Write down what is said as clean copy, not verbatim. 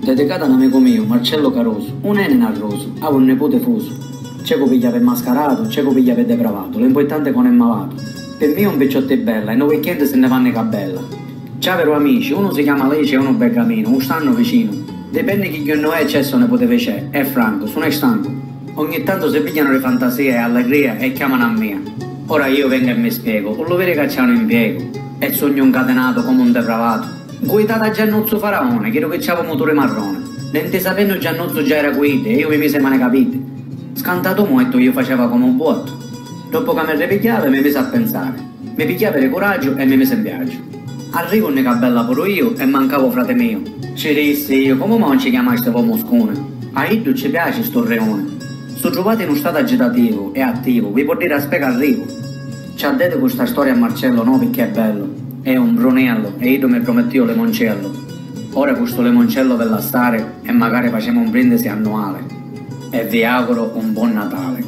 Dedicato a un amico mio, Marcello Caroso, un ene narroso, ha un nipote fuso. C'è che piglia per mascarato, c'è che piglia per depravato, l'importante è che non è malato. Per me è un picciotte bella e non weekend se ne vanno cabella. Ciao vero amici, uno si chiama Lece e uno Bergamino, un stanno vicino. Dipende chi non è cesso nipote c'è, è franco, sono stanco. Ogni tanto si pigliano le fantasie e allegria e chiamano a me. Ora io vengo e mi spiego, con lo vero che c'è un impiego, e sogno incatenato come un depravato. Guidata a Giannuzzo Faraone, chiedo che c'aveva motore marrone. Nente sapendo Giannuzzo già era guida e io mi mise male capite. Scantato molto io faceva come un botto. Dopo che mi ripigliava mi mise a pensare. Mi pigliava di coraggio e mi mise in viaggio. Arrivo in cabella pure io e mancavo frate mio. Ci dissi io, come non ci chiamaste voi moscone? A Iddu ci piace sto reone. Sto trovato in uno stato agitativo e attivo, vi può dire a spiega arrivo. Ci ha detto questa storia a Marcello, no, perché è bello. È un brunello e io mi promettevo limoncello. Ora questo limoncello per la stare e magari facciamo un brindisi annuale. E vi auguro un buon Natale.